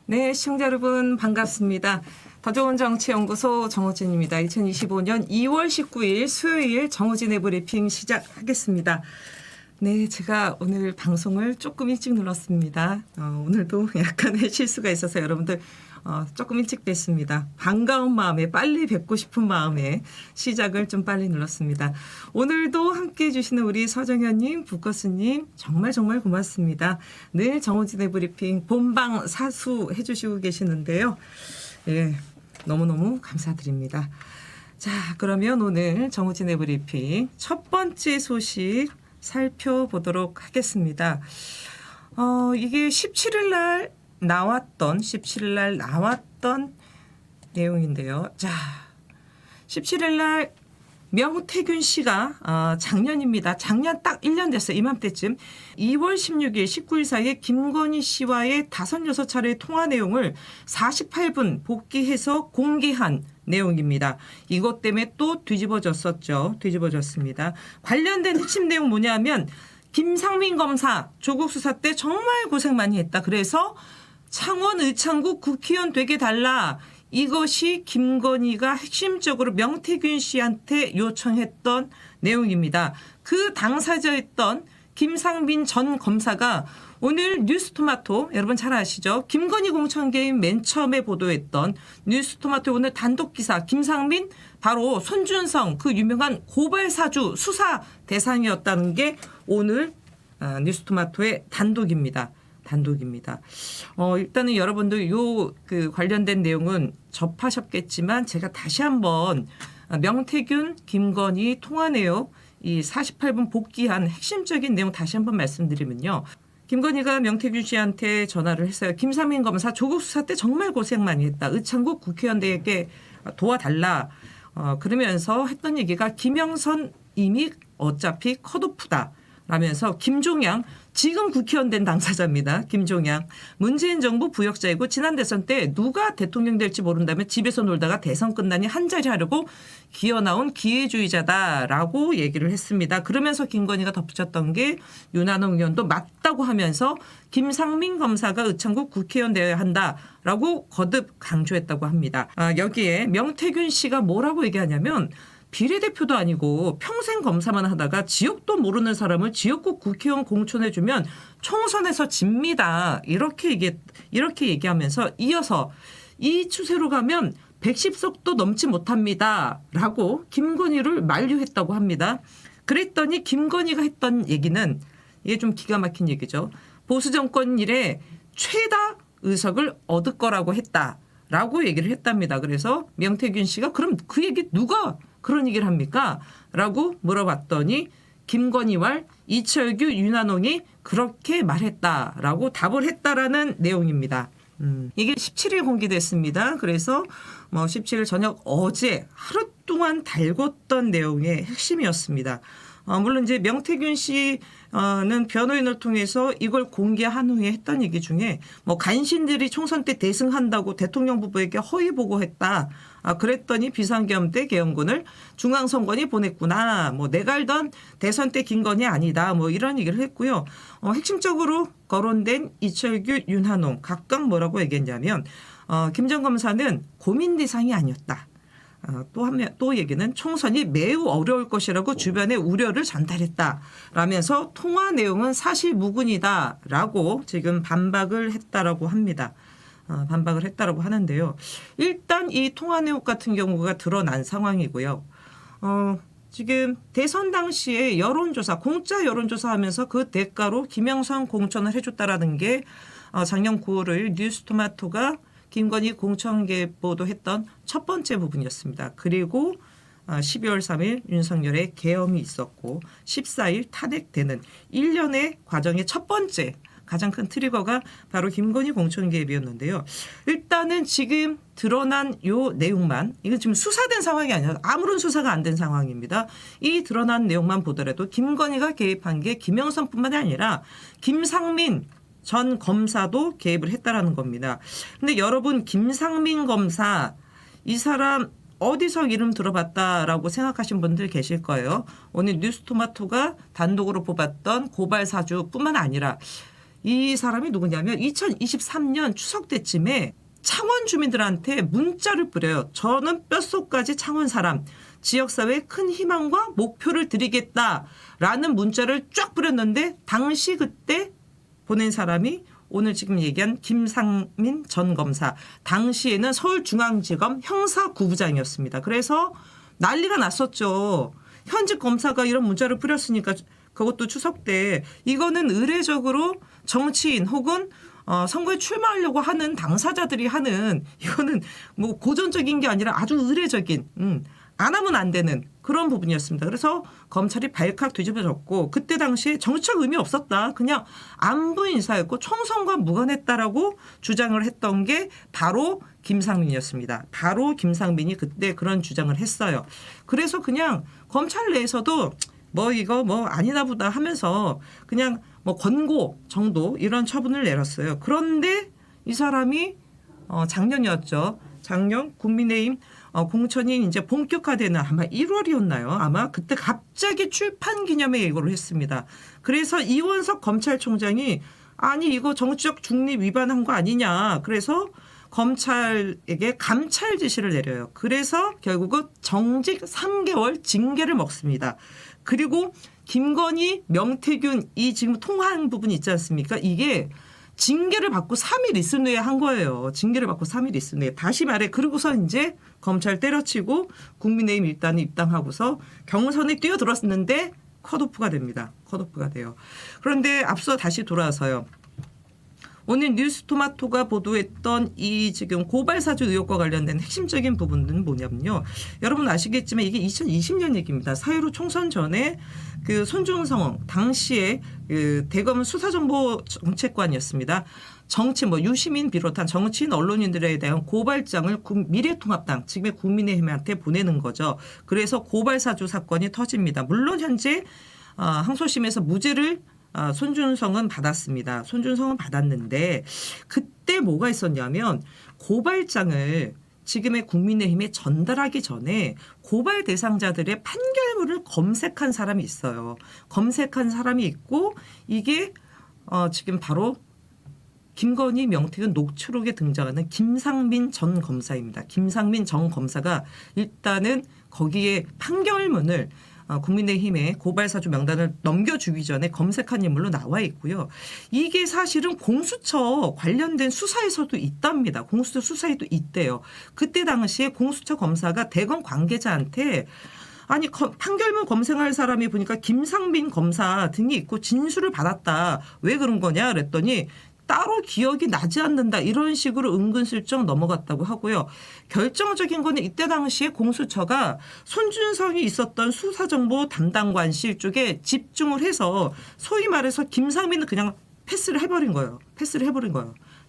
네, 시청자 여러분 반갑습니다. 더 좋은 정치연구소 정호진입니다. 2025년 2월 19일 수요일 정호진의 브리핑 시작하겠습니다. 네, 제가 오늘 방송을 조금 일찍 눌렀습니다. 오늘도 약간의 실수가 있어서 여러분들 조금 일찍 뵀습니다. 반가운 마음에 빨리 뵙고 싶은 마음에 시작을 좀 빨리 눌렀습니다. 오늘도 함께해 주시는 우리 서정현님, 부커스님 정말 고맙습니다. 늘 정호진의 브리핑 본방 사수해 주시고 계시는데요. 예, 너무너무 감사드립니다. 자, 그러면 오늘 정호진의 브리핑 첫 번째 소식 살펴보도록 하겠습니다. 이게 17일 날 나왔던 내용인데요. 자, 17일 날 명태균 씨가 작년입니다. 작년 딱 1년 됐어요. 이맘때쯤 2월 16일, 19일 사이에 김건희 씨와의 5, 6차례 통화 내용을 48분 복귀해서 공개한 내용입니다. 이것 때문에 또 뒤집어졌습니다. 관련된 핵심 내용 뭐냐면 김상민 검사 조국 수사 때 정말 고생 많이 했다. 그래서 창원 의창구 국회의원 되게 달라. 이것이 김건희가 핵심적으로 명태균 씨한테 요청했던 내용입니다. 그 당사자였던 김상민 전 검사가 오늘 뉴스토마토 여러분 잘 아시죠? 김건희 공천 개입 맨 처음에 보도했던 뉴스토마토 오늘 단독 기사 김상민 바로 손준성 그 유명한 고발 사주 수사 대상이었다는 게 오늘 뉴스토마토의 단독입니다. 일단은 여러분들 그 관련된 내용은 접하셨겠지만 제가 다시 한번 명태균, 김건희 통화 내용 이 48분 복귀한 핵심적인 내용 다시 한번 말씀드리면요. 김건희가 명태균 씨한테 전화를 했어요. 김상민 검사 조국 수사 때 정말 고생 많이 했다. 의창구 국회의원들에게 도와달라. 그러면서 했던 얘기가 김영선 이미 어차피 컷오프다. 라면서 김종양 지금 국회의원 된 당사자입니다. 김종양 문재인 정부 부역자이고 지난 대선 때 누가 대통령 될지 모른다며 집에서 놀다가 대선 끝나니 한자리 하려고 기어나온 기회주의자다라고 얘기를 했습니다. 그러면서 김건희가 덧붙였던 게 윤한홍 의원도 맞다고 하면서 김상민 검사가 의창구 국회의원 되어야 한다라고 거듭 강조했다고 합니다. 여기에 명태균 씨가 뭐라고 얘기하냐면 비례대표도 아니고 평생 검사만 하다가 지역도 모르는 사람을 지역구 국회의원 공천해주면 총선에서 집니다. 이렇게 얘기하면서 이어서 이 추세로 가면 110석도 넘지 못합니다. 라고 김건희를 만류했다고 합니다. 그랬더니 김건희가 했던 얘기는 이게 좀 기가 막힌 얘기죠. 보수 정권 이래 최다 의석을 얻을 거라고 했다라고 얘기를 했답니다. 그래서 명태균 씨가 그럼 그 얘기 누가 그런 얘기를 합니까? 라고 물어봤더니 김건희와 이철규, 윤한홍이 그렇게 말했다라고 답을 했다라는 내용입니다. 이게 17일 공개됐습니다. 그래서 17일 저녁 어제 하루 동안 달궜던 내용의 핵심이었습니다. 물론 이제 명태균 씨는 변호인을 통해서 이걸 공개한 후에 했던 얘기 중에 간신들이 총선 때 대승한다고 대통령 부부에게 허위 보고했다. 그랬더니 비상계엄 때 계엄군을 중앙선관위 보냈구나. 내가 알던 대선 때 김건희 아니다. 이런 얘기를 했고요. 핵심적으로 거론된 이철규, 윤한홍 각각 뭐라고 얘기했냐면 김 전 검사는 고민 대상이 아니었다. 또 얘기는 총선이 매우 어려울 것이라고 주변에 우려를 전달했다라면서 통화 내용은 사실 무근이다라고 지금 반박을 했다라고 합니다. 반박을 했다라고 하는데요. 일단 이 통화 내용 같은 경우가 드러난 상황이고요. 지금 대선 당시에 여론조사, 공짜 여론조사 하면서 그 대가로 김영선 공천을 해줬다라는 게 작년 9월을 뉴스토마토가 김건희 공천 개입 보도했던 첫 번째 부분이었습니다. 그리고 12월 3일 윤석열의 계엄이 있었고 14일 탄핵되는 1년의 과정의 첫 번째 가장 큰 트리거가 바로 김건희 공천 개입이었는데요. 일단은 지금 드러난 요 내용만 이거 지금 수사된 상황이 아니라 아무런 수사가 안 된 상황입니다. 이 드러난 내용만 보더라도 김건희가 개입한 게 김영선뿐만 아니라 김상민 전 검사도 개입을 했다라는 겁니다. 근데 여러분 김상민 검사 이 사람 어디서 이름 들어봤다라고 생각하신 분들 계실 거예요. 오늘 뉴스토마토가 단독으로 뽑았던 고발 사주뿐만 아니라 이 사람이 누구냐면 2023년 추석 때쯤에 창원 주민들한테 문자를 뿌려요. 저는 뼛속까지 창원 사람, 지역사회에 큰 희망과 목표를 드리겠다라는 문자를 쫙 뿌렸는데 당시 그때 보낸 사람이 오늘 지금 얘기한 김상민 전 검사, 당시에는 서울중앙지검 형사구부장이었습니다. 그래서 난리가 났었죠. 현직 검사가 이런 문자를 뿌렸으니까 그것도 추석 때 이거는 의례적으로 정치인 혹은 선거에 출마하려고 하는 당사자들이 하는 이거는 뭐 고전적인 게 아니라 아주 의례적인 안 하면 안 되는 그런 부분이었습니다. 그래서 검찰이 발칵 뒤집어졌고 그때 당시에 정치적 의미 없었다. 그냥 안부 인사였고 총선과 무관했다라고 주장을 했던 게 바로 김상민이었습니다. 바로 김상민이 그때 그런 주장을 했어요. 그래서 그냥 검찰 내에서도 뭐 이거 뭐 아니나 보다 하면서 그냥 뭐 권고 정도 이런 처분을 내렸어요. 그런데 이 사람이 작년이었죠. 작년 국민의힘 공천이 이제 본격화되는 아마 1월이었나요? 아마 그때 갑자기 출판 기념회 예고를 했습니다. 그래서 이원석 검찰총장이 아니 이거 정치적 중립 위반한 거 아니냐. 그래서 검찰에게 감찰 지시를 내려요. 그래서 결국은 정직 3개월 징계를 먹습니다. 그리고 김건희, 명태균 이 지금 통화한 부분이 있지 않습니까? 이게 징계를 받고 3일 있은 후에 한 거예요. 징계를 받고 3일 있은 후에. 다시 말해 그러고서 이제 검찰 때려치고 국민의힘 일단은 입당하고서 경선에 뛰어들었는데 컷오프가 됩니다. 컷오프가 돼요. 그런데 앞서 다시 돌아와서요. 오늘 뉴스토마토가 보도했던 이 지금 고발사주 의혹과 관련된 핵심적인 부분은 뭐냐면요. 여러분 아시겠지만 이게 2020년 얘기입니다. 4.15 총선 전에 그 손준성 당시에 그 대검 수사정보정책관이었습니다. 정치 뭐 유시민 비롯한 정치인 언론인들에 대한 고발장을 미래통합당 지금의 국민의힘한테 보내는 거죠. 그래서 고발사주 사건이 터집니다. 물론 현재 항소심에서 무죄를 손준성은 받았습니다. 손준성은 받았는데 그때 뭐가 있었냐면 고발장을 지금의 국민의힘에 전달하기 전에 고발 대상자들의 판결문을 검색한 사람이 있어요. 검색한 사람이 있고 이게 지금 바로 김건희, 명태균 녹취록에 등장하는 김상민 전 검사입니다. 김상민 전 검사가 일단은 거기에 판결문을 국민의힘의 고발사주 명단을 넘겨주기 전에 검색한 인물로 나와 있고요. 이게 사실은 공수처 관련된 수사에서도 있답니다. 공수처 수사에도 있대요. 그때 당시에 공수처 검사가 대검 관계자한테 아니 판결문 검색할 사람이 보니까 김상민 검사 등이 있고 진술을 받았다. 왜 그런 거냐 그랬더니 따로 기억이 나지 않는다. 이런 식으로 은근슬쩍 넘어갔다고 하고요. 결정적인 거는 이때 당시에 공수처가 손준성이 있었던 수사정보 담당관실 쪽에 집중을 해서 소위 말해서 김상민은 그냥 패스를 해버린 거예요.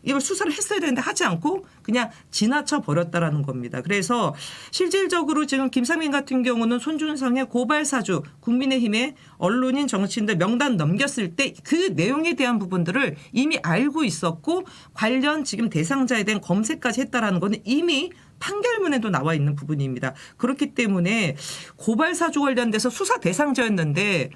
이걸 수사를 했어야 되는데 하지 않고 그냥 지나쳐 버렸다라는 겁니다. 그래서 실질적으로 지금 김상민 같은 경우는 손준성의 고발사주 국민의힘의 언론인 정치인들 명단 넘겼을 때 그 내용에 대한 부분들을 이미 알고 있었고 관련 지금 대상자에 대한 검색까지 했다라는 것은 이미 판결문에도 나와 있는 부분입니다. 그렇기 때문에 고발사주 관련돼서 수사 대상자였는데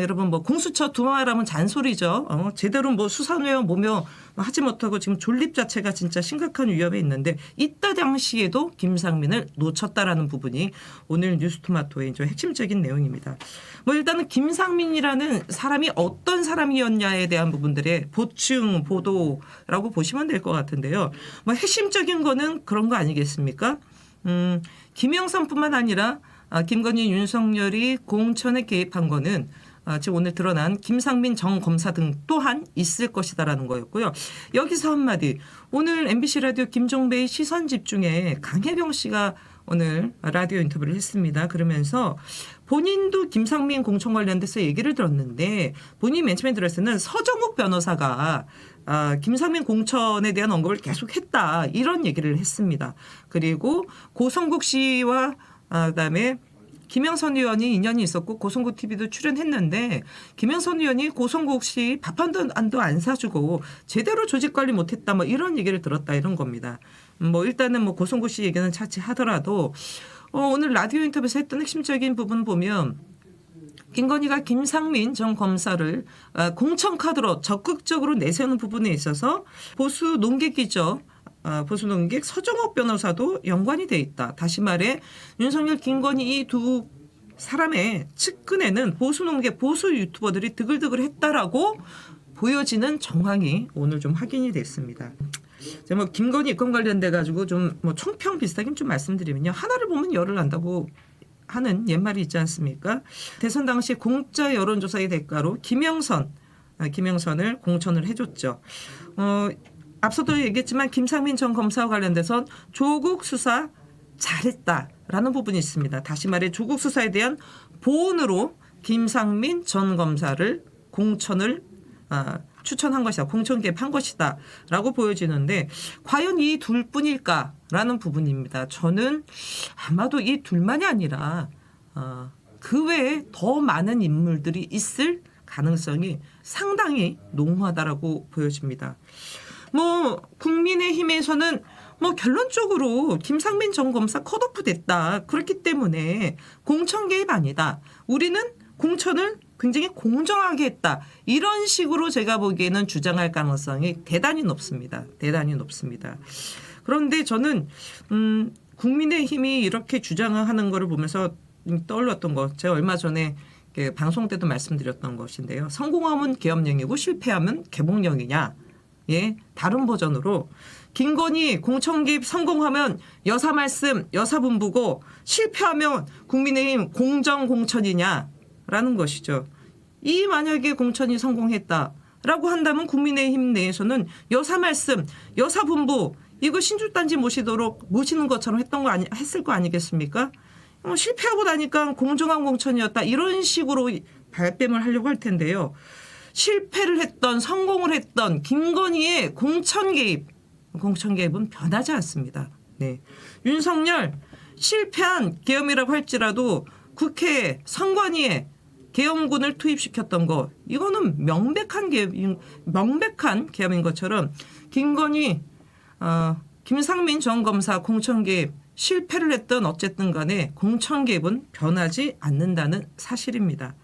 여러분 뭐 공수처 두말하면 잔소리죠. 제대로 뭐 수사내용 보며 하지 못하고 지금 존립 자체가 진짜 심각한 위험에 있는데 이때 당시에도 김상민을 놓쳤다라는 부분이 오늘 뉴스토마토의 이제 핵심적인 내용입니다. 뭐 일단은 김상민이라는 사람이 어떤 사람이었냐에 대한 부분들의 보충 보도라고 보시면 될 것 같은데요. 뭐 핵심적인 거는 그런 거 아니겠습니까? 김영선뿐만 아니라 김건희, 윤석열이 공천에 개입한 거는 지금 오늘 드러난 김상민 정 검사 등 또한 있을 것이다라는 거였고요. 여기서 한마디. 오늘 MBC 라디오 김종배의 시선집중에 강혜경 씨가 오늘 라디오 인터뷰를 했습니다. 그러면서 본인도 김상민 공천 관련돼서 얘기를 들었는데 본인이 맨 처음에 들었을 때는 서정욱 변호사가 김상민 공천에 대한 언급을 계속했다. 이런 얘기를 했습니다. 그리고 고성국 씨와 그다음에 김영선 의원이 인연이 있었고 고성국 TV도 출연했는데 김영선 의원이 고성국 씨 밥 한 안도 안 사주고 제대로 조직 관리 못했다 뭐 이런 얘기를 들었다 이런 겁니다. 뭐 일단은 뭐 고성국 씨 얘기는 차치하더라도 오늘 라디오 인터뷰에서 했던 핵심적인 부분 보면 김건희가 김상민 전 검사를 공천 카드로 적극적으로 내세우는 부분에 있어서 보수 논객이죠. 보수 논객 서정옥 변호사도 연관이 돼 있다. 다시 말해 윤석열, 김건희 이 두 사람의 측근에는 보수 논객, 보수 유튜버들이 드글드글했다라고 보여지는 정황이 오늘 좀 확인이 됐습니다. 뭐 김건희 입건 관련돼 가지고 좀 뭐 총평 비슷하게 좀 말씀드리면요. 하나를 보면 열을 난다고 하는 옛말이 있지 않습니까? 대선 당시 공짜 여론조사의 대가로 김영선을 공천을 해줬죠. 앞서도 얘기했지만 김상민 전 검사와 관련돼서 조국 수사 잘했다라는 부분이 있습니다. 다시 말해 조국 수사에 대한 보온으로 김상민 전 검사를 공천을 추천한 것이다. 공천 개입한 것이다. 라고 보여지는데 과연 이 둘뿐일까라는 부분입니다. 저는 아마도 이 둘만이 아니라 그 외에 더 많은 인물들이 있을 가능성이 상당히 농후하다라고 보여집니다. 뭐 국민의힘에서는 뭐 결론적으로 김상민 전 검사 컷오프 됐다. 그렇기 때문에 공천 개입 아니다. 우리는 공천을 굉장히 공정하게 했다. 이런 식으로 제가 보기에는 주장할 가능성이 대단히 높습니다. 대단히 높습니다. 그런데 저는 국민의힘이 이렇게 주장하는 거를 보면서 떠올랐던 거, 제가 얼마 전에 방송 때도 말씀드렸던 것인데요. 성공하면 계엄령이고 실패하면 개봉령이냐. 예, 다른 버전으로 김건희 공천 개입 성공하면 여사 말씀, 여사 분부고 실패하면 국민의힘 공정 공천이냐라는 것이죠. 이 만약에 공천이 성공했다라고 한다면 국민의힘 내에서는 여사 말씀, 여사 분부 이거 신주단지 모시는 것처럼 했을 거 아니겠습니까? 실패하고 나니까 공정한 공천이었다 이런 식으로 발뺌을 하려고 할 텐데요. 실패를 했던 성공을 했던 김건희의 공천 개입은 변하지 않습니다. 네. 윤석열 실패한 계엄이라고 할지라도 국회에 선관위에 계엄군을 투입시켰던 거 이거는 명백한 계엄인 것처럼 김건희 김상민 전 검사 공천 개입 실패를 했던 어쨌든 간에 공천 개입은 변하지 않는다는 사실입니다.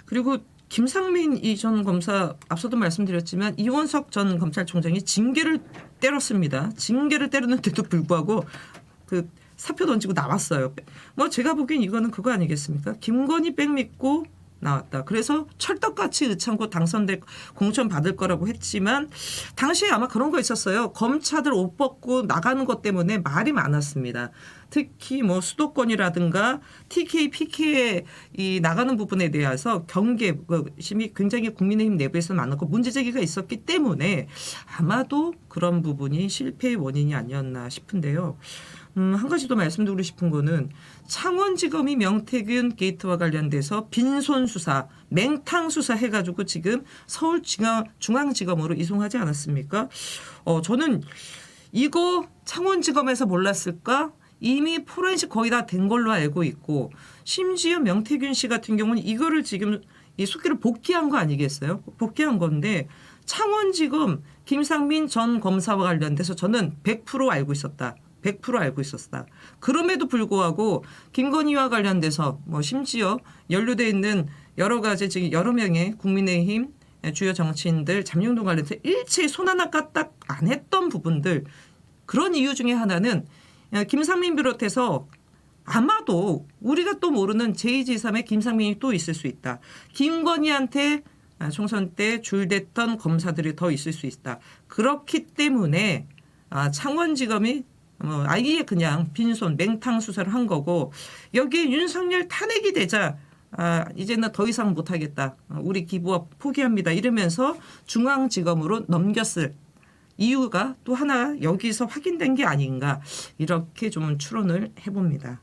그리고 김상민 전 검사 앞서도 말씀드렸지만 이원석 전 검찰총장이 징계를 때렸습니다. 징계를 때렸는데도 불구하고 그 사표 던지고 나왔어요. 뭐 제가 보기엔 이거는 그거 아니겠습니까? 김건희 백 믿고 나왔다. 그래서 철떡같이 의창고 당선될 공천 받을 거라고 했지만 당시에 아마 그런 거 있었어요. 검사들 옷 벗고 나가는 것 때문에 말이 많았습니다. 특히 뭐 수도권이라든가 TK, PK에 이 나가는 부분에 대해서 경계심이 굉장히 국민의힘 내부에서 많았고 문제 제기가 있었기 때문에 아마도 그런 부분이 실패의 원인이 아니었나 싶은데요. 한 가지 더 말씀드리고 싶은 거는 창원지검이 명태균 게이트와 관련돼서 빈손 수사, 맹탕 수사 해가지고 지금 서울중앙지검으로 이송하지 않았습니까? 저는 이거 창원지검에서 몰랐을까? 이미 포렌식 거의 다 된 걸로 알고 있고 심지어 명태균 씨 같은 경우는 이거를 지금 이 숙기를 복귀한 거 아니겠어요? 복귀한 건데 창원지검 김상민 전 검사와 관련돼서 저는 100% 알고 있었다. 100% 알고 있었다. 그럼에도 불구하고 김건희와 관련돼서 뭐 심지어 연루돼 있는 여러 가지 지금 여러 명의 국민의힘 주요 정치인들 잠룡동 관련해서 일체의 손 하나 까딱 안 했던 부분들 그런 이유 중에 하나는 김상민 비롯해서 아마도 우리가 또 모르는 제2제3의 김상민이 또 있을 수 있다. 김건희한테 총선 때 줄댔던 검사들이 더 있을 수 있다. 그렇기 때문에 창원지검이 아예 그냥 빈손 맹탕 수사를 한 거고 여기에 윤석열 탄핵이 되자 이제는 더 이상 못하겠다. 우리 기부업 포기합니다. 이러면서 중앙지검으로 넘겼을 이유가 또 하나 여기서 확인된 게 아닌가 이렇게 좀 추론을 해봅니다.